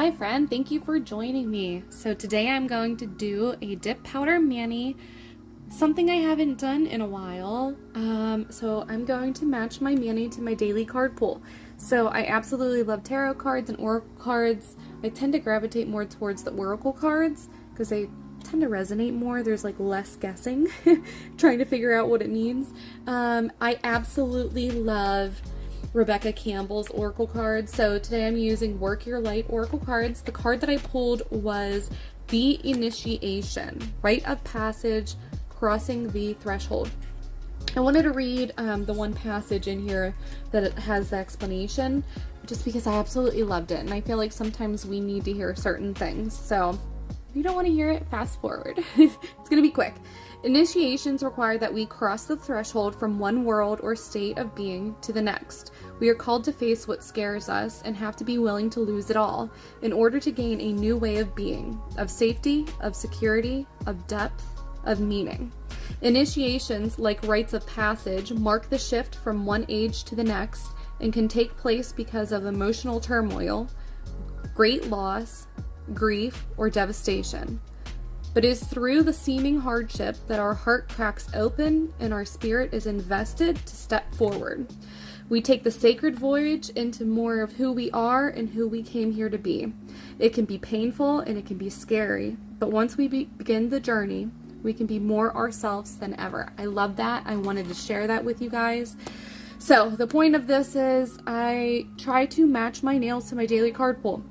Hi friend, thank you for joining me. So today I'm going to do a dip powder mani, something I haven't done in a while. So I'm going to match my mani to my daily card pool. So I absolutely love tarot cards and oracle cards. I tend to gravitate more towards the oracle cards because they tend to resonate more. There's like less guessing, trying to figure out what it means. I absolutely love Rebecca Campbell's oracle cards. So today I'm using Work Your Light oracle cards. The card that I pulled was the initiation, rite of passage, crossing the threshold. I wanted to read the one passage in here that it has the explanation, just because I absolutely loved it, and I feel like sometimes we need to hear certain things. So if you don't want to hear it, fast forward. It's gonna be quick. Initiations require that we cross the threshold from one world or state of being to the next. We are called to face what scares us and have to be willing to lose it all in order to gain a new way of being, of safety, of security, of depth, of meaning. Initiations, like rites of passage, mark the shift from one age to the next and can take place because of emotional turmoil, great loss, grief, or devastation. But it is through the seeming hardship that our heart cracks open and our spirit is invested to step forward. We take the sacred voyage into more of who we are and who we came here to be. It can be painful and it can be scary, but once we begin the journey, we can be more ourselves than ever. I love that. I wanted to share that with you guys. So the point of this is I try to match my nails to my daily card pull.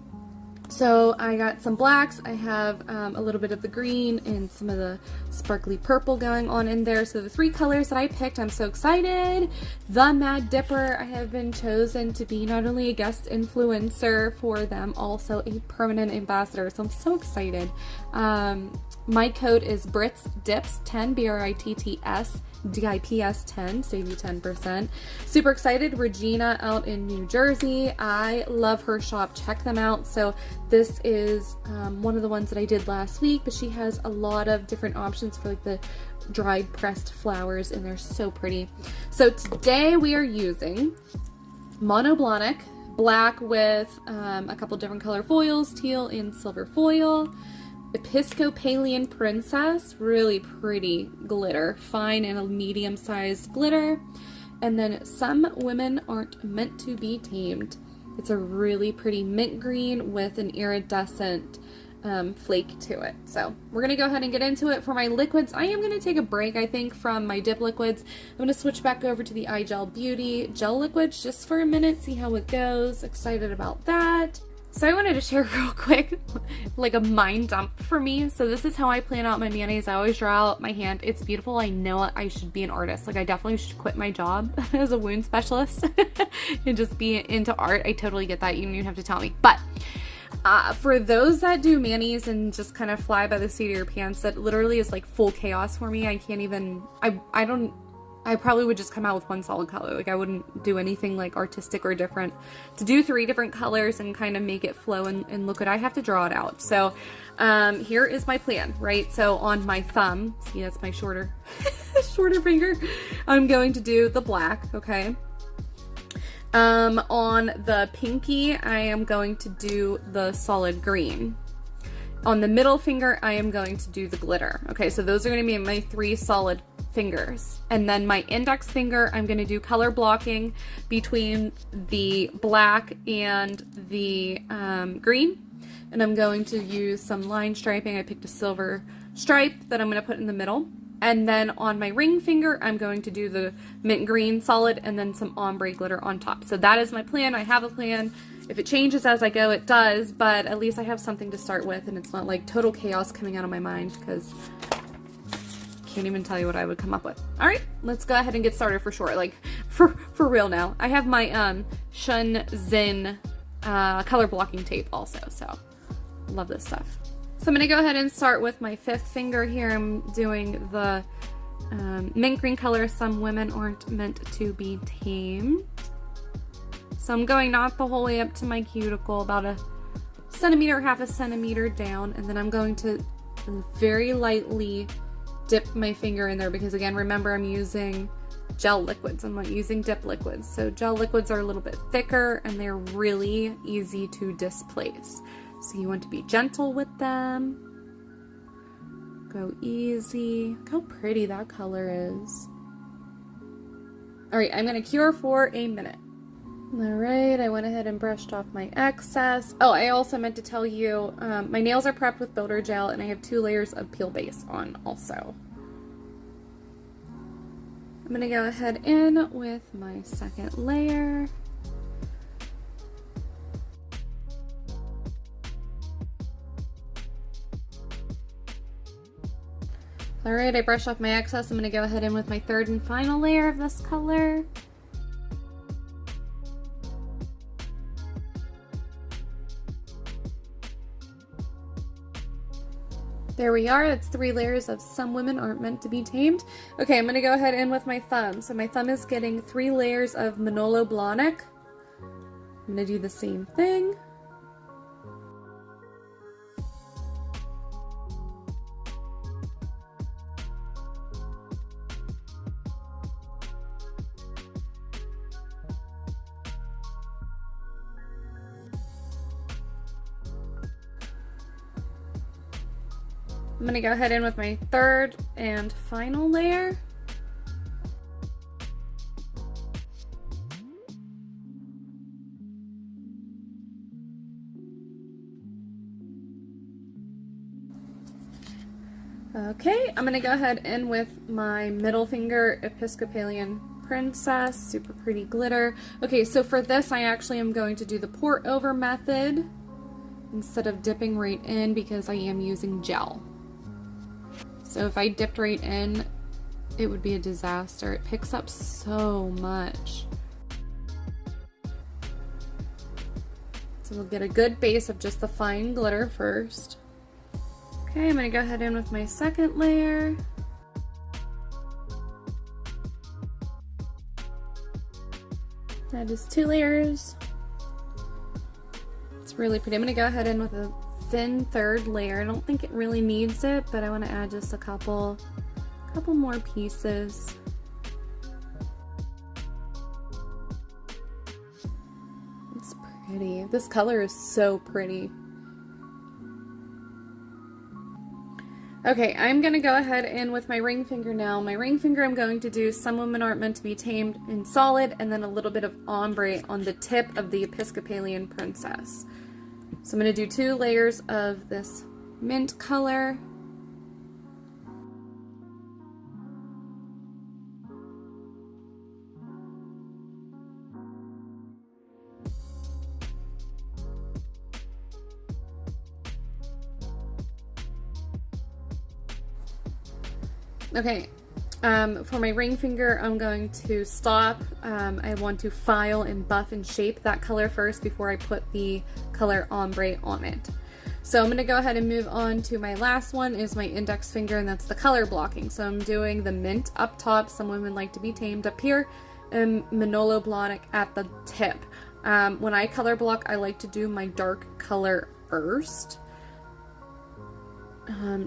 So I got some blacks, I have a little bit of the green and some of the sparkly purple going on in there. So the three colors that I picked, I'm so excited. The Mad Dipper, I have been chosen to be not only a guest influencer for them, also a permanent ambassador. So I'm so excited. My code is BRITSDIPS10, BRITTS DIPS 10, save you 10%. Super excited. Regina out in New Jersey. I love her shop. Check them out. So this is one of the ones that I did last week, but she has a lot of different options for like the dried pressed flowers, and they're so pretty. So today we are using Manolo Blahnik black with a couple different color foils, teal and silver foil. Episcopalian Princess, really pretty glitter, fine and a medium-sized glitter. And then Some Women Aren't Meant to Be Tamed. It's a really pretty mint green with an iridescent flake to it. So we're gonna go ahead and get into it. For my liquids, I am gonna take a break, I think, from my dip liquids. I'm gonna switch back over to the iGel Beauty gel liquids just for a minute, see how it goes. Excited about that. So I wanted to share real quick, like a mind dump for me. So this is how I plan out my mayonnaise. I always draw out my hand. It's beautiful. I know I should be an artist. Like I definitely should quit my job as a wound specialist and just be into art. I totally get that. You don't even have to tell me. But for those that do manis and just kind of fly by the seat of your pants, that literally is like full chaos for me. I can't even, I probably would just come out with one solid color. Like I wouldn't do anything like artistic or different. To do 3 different colors and kind of make it flow and look good, I have to draw it out. So here is my plan, right? So on my thumb, see that's my shorter finger, I'm going to do the black, okay? On the pinky, I am going to do the solid green. On the middle finger, I am going to do the glitter. Okay, so those are going to be my 3 solid fingers. And then my index finger, I'm going to do color blocking between the black and the green. And I'm going to use some line striping. I picked a silver stripe that I'm going to put in the middle. And then on my ring finger, I'm going to do the mint green solid and then some ombre glitter on top. So that is my plan. I have a plan. If it changes as I go, it does, but at least I have something to start with and it's not like total chaos coming out of my mind because I can't even tell you what I would come up with. All right, let's go ahead and get started for sure. Like for real now. I have my Shenzhen color blocking tape also, so love this stuff. So I'm gonna go ahead and start with my 5th finger here. I'm doing the mint green color, Some Women Aren't Meant to Be Tamed. So I'm going not the whole way up to my cuticle, about a centimeter, half a centimeter down, and then I'm going to very lightly dip my finger in there because again, remember I'm using gel liquids. I'm not using dip liquids. So gel liquids are a little bit thicker and they're really easy to displace. So you want to be gentle with them. Go easy. Look how pretty that color is. All right, I'm gonna cure for a minute. All right, I went ahead and brushed off my excess. Oh, I also meant to tell you, my nails are prepped with builder gel, and I have 2 layers of peel base on also. I'm gonna go ahead in with my second layer. All right, I brushed off my excess. I'm gonna go ahead in with my third and final layer of this color. There we are. That's 3 layers of Some Women Aren't Meant to Be Tamed. Okay, I'm going to go ahead in with my thumb. So my thumb is getting 3 layers of Manolo Blahnik. I'm going to do the same thing. I'm going to go ahead in with my third and final layer. Okay, I'm going to go ahead in with my middle finger Episcopalian Princess, super pretty glitter. Okay, so for this I actually am going to do the pour over method instead of dipping right in because I am using gel. So if I dipped right in, it would be a disaster. It picks up so much. So we'll get a good base of just the fine glitter first. Okay, I'm going to go ahead in with my second layer. That is 2 layers. It's really pretty. I'm going to go ahead in with a thin third layer. I don't think it really needs it, but I want to add just a couple more pieces. It's pretty. This color is so pretty. Okay, I'm going to go ahead in with my ring finger now. My ring finger, I'm going to do Some Women Aren't Meant to Be Tamed in solid, and then a little bit of ombre on the tip of the Episcopalian Princess. So I'm going to do 2 layers of this mint color. Okay, for my ring finger, I'm going to stop. I want to file and buff and shape that color first before I put the color ombre on it. So I'm going to go ahead and move on to my last one is my index finger, and that's the color blocking. So I'm doing the mint up top, Some Women Like to Be Tamed up here, and Manolo Blahnik at the tip. When I color block, I like to do my dark color first.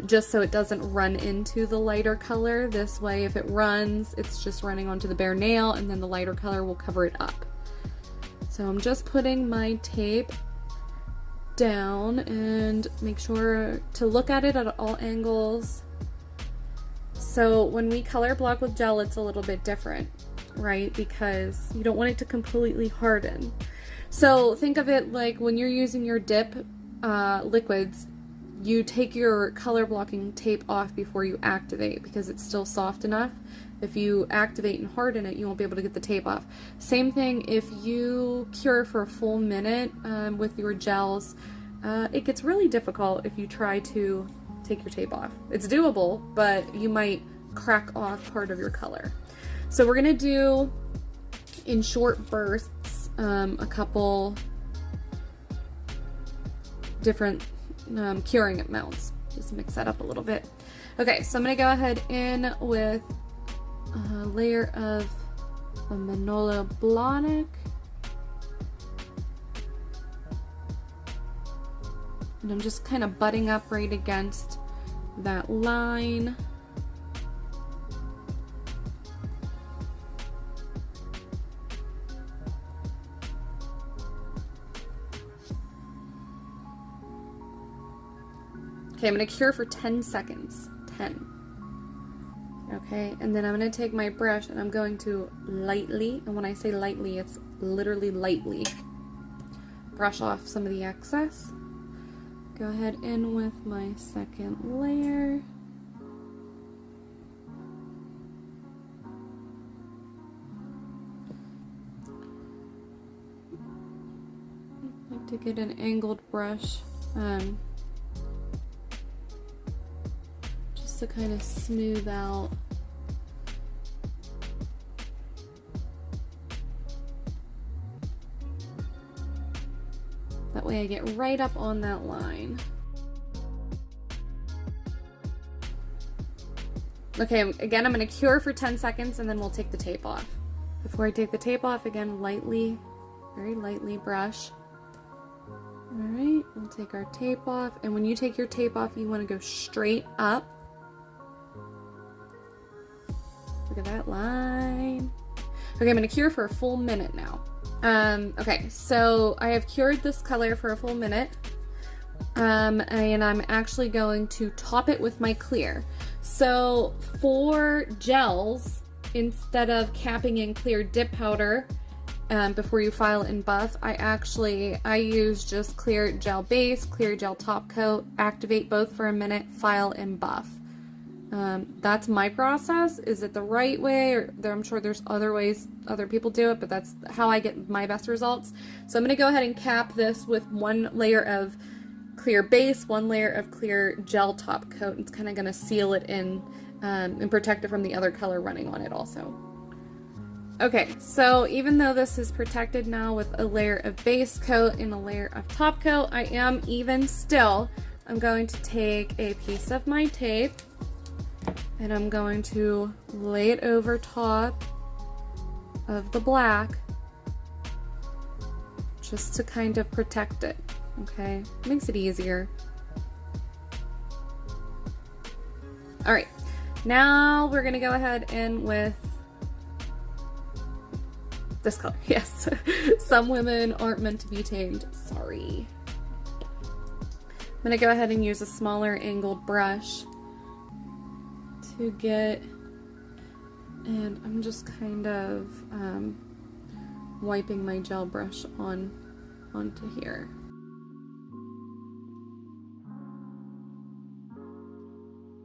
Just so it doesn't run into the lighter color. This way, if it runs, it's just running onto the bare nail, and then the lighter color will cover it up. So I'm just putting my tape down and make sure to look at it at all angles. So when we color block with gel, it's a little bit different, right? Because you don't want it to completely harden. So think of it like when you're using your dip liquids, you take your color blocking tape off before you activate because it's still soft enough. If you activate and harden it, you won't be able to get the tape off. Same thing if you cure for a full minute with your gels. It gets really difficult if you try to take your tape off. It's doable, but you might crack off part of your color. So we're gonna do in short bursts a couple different curing amounts. Just mix that up a little bit. Okay, so I'm gonna go ahead in with a layer of the Manolo Blahnik. And I'm just kind of butting up right against that line. Okay, I'm gonna cure for 10 seconds. 10. Okay, and then I'm gonna take my brush and I'm going to lightly, and when I say lightly, it's literally lightly, brush off some of the excess. Go ahead in with my second layer. I like to get an angled brush, just to kind of smooth out. That way I get right up on that line. Okay, again, I'm gonna cure for 10 seconds and then we'll take the tape off. Before I take the tape off, again, lightly, very lightly brush. All right, we'll take our tape off. And when you take your tape off, you wanna go straight up. Look at that line. Okay, I'm gonna cure for a full minute now. Okay, so I have cured this color for a full minute, and I'm actually going to top it with my clear. So for gels, instead of capping in clear dip powder before you file and buff, I use just clear gel base, clear gel top coat, activate both for a minute, file and buff. That's my process. Is it the right way? Or I'm sure there's other ways other people do it, but that's how I get my best results. So I'm going to go ahead and cap this with one layer of clear base, one layer of clear gel top coat. It's kind of going to seal it in and protect it from the other color running on it also. Okay, so even though this is protected now with a layer of base coat and a layer of top coat, I am even still. I'm going to take a piece of my tape and I'm going to lay it over top of the black just to kind of protect it, okay? Makes it easier. All right, now we're gonna go ahead and with this color, yes. Some women aren't meant to be tamed, sorry. I'm gonna go ahead and use a smaller angled brush to get, and I'm just kind of wiping my gel brush onto here.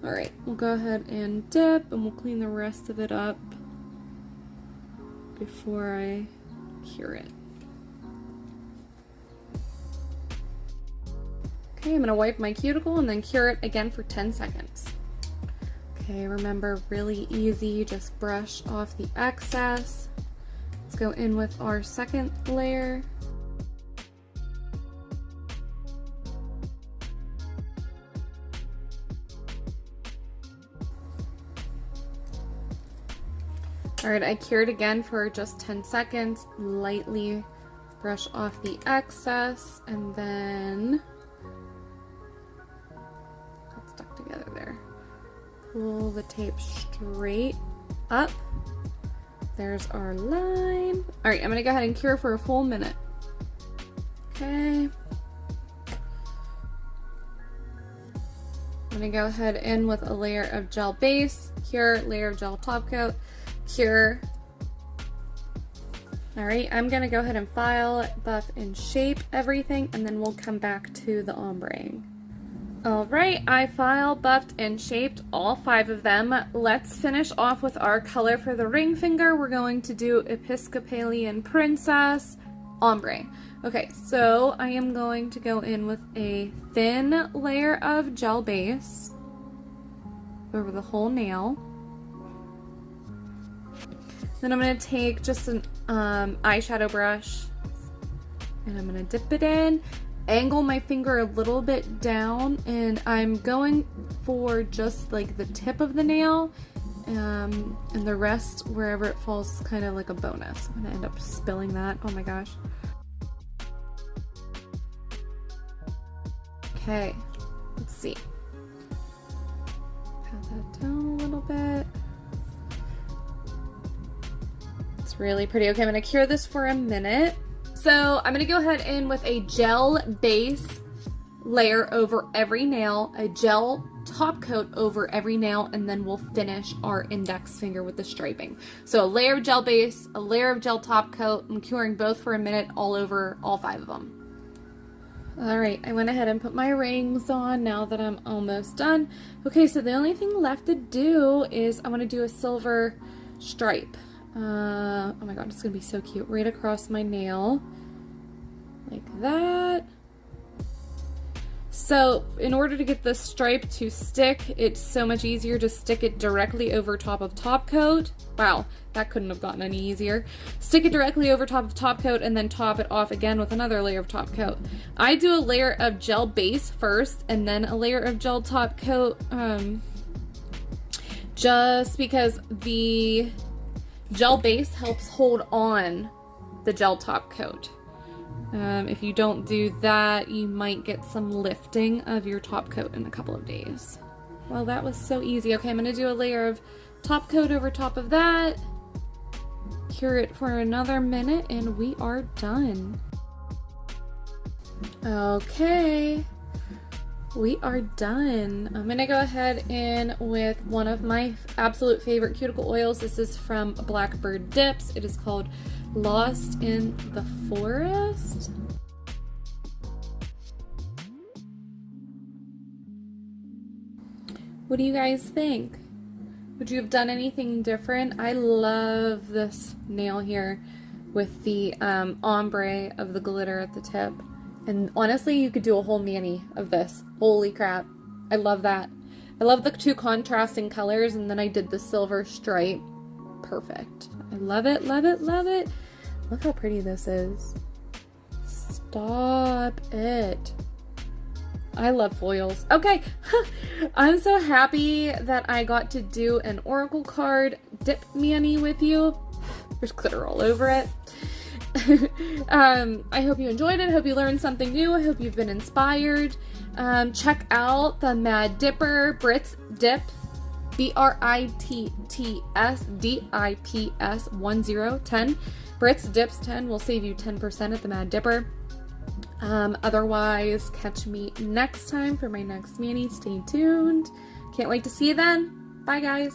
All right, we'll go ahead and dip and we'll clean the rest of it up before I cure it. Okay, I'm gonna wipe my cuticle and then cure it again for 10 seconds. Okay, remember, really easy, just brush off the excess. Let's go in with our second layer. All right, I cured again for just 10 seconds. Lightly brush off the excess and then got stuck together there. Pull the tape straight up. There's our line. All right, I'm gonna go ahead and cure for a full minute. Okay. I'm gonna go ahead in with a layer of gel base, cure, layer of gel top coat, cure. All right, I'm gonna go ahead and file, buff, and shape everything, and then we'll come back to the ombre. All right, I file, buffed, and shaped all 5 of them. Let's finish off with our color for the ring finger. We're going to do Episcopalian Princess Ombre. Okay, so I am going to go in with a thin layer of gel base over the whole nail. Then I'm going to take just an eyeshadow brush and I'm going to dip it in, angle my finger a little bit down, and I'm going for just like the tip of the nail, and the rest, wherever it falls, is kind of like a bonus. I'm going to end up spilling that. Oh my gosh. Okay, let's see. Pat that down a little bit. It's really pretty. Okay, I'm gonna cure this for a minute. So I'm gonna go ahead in with a gel base layer over every nail, a gel top coat over every nail, and then we'll finish our index finger with the striping. So a layer of gel base, a layer of gel top coat. I'm curing both for a minute all over all 5 of them. All right, I went ahead and put my rings on now that I'm almost done. Okay, so the only thing left to do is I want to do a silver stripe. Oh my god, it's gonna be so cute. Right across my nail, like that. So in order to get the stripe to stick, it's so much easier to stick it directly over top of top coat. Wow, that couldn't have gotten any easier. Stick it directly over top of top coat and then top it off again with another layer of top coat. I do a layer of gel base first and then a layer of gel top coat, just because the gel base helps hold on the gel top coat. If you don't do that, you might get some lifting of your top coat in a couple of days. Well, that was so easy. Okay, I'm going to do a layer of top coat over top of that. Cure it for another minute and we are done. Okay, we are done. I'm going to go ahead in with one of my absolute favorite cuticle oils. This is from Blackbird Dips. It is called Lost in the Forest. What do you guys think? Would you have done anything different? I love this nail here with the ombre of the glitter at the tip. And honestly, you could do a whole mani of this. Holy crap. I love that. I love the 2 contrasting colors, and then I did the silver stripe. Perfect. I love it, love it, love it. Look how pretty this is. Stop it. I love foils. Okay, I'm so happy that I got to do an oracle card dip mani with you. There's glitter all over it. I hope you enjoyed it. I hope you learned something new. I hope you've been inspired. Check out the Mad Dipper Brits Dip. BRITTS DIPS 1010. Brits Dips 10 will save you 10% at the Mad Dipper. Otherwise, catch me next time for my next mani. Stay tuned. Can't wait to see you then. Bye, guys.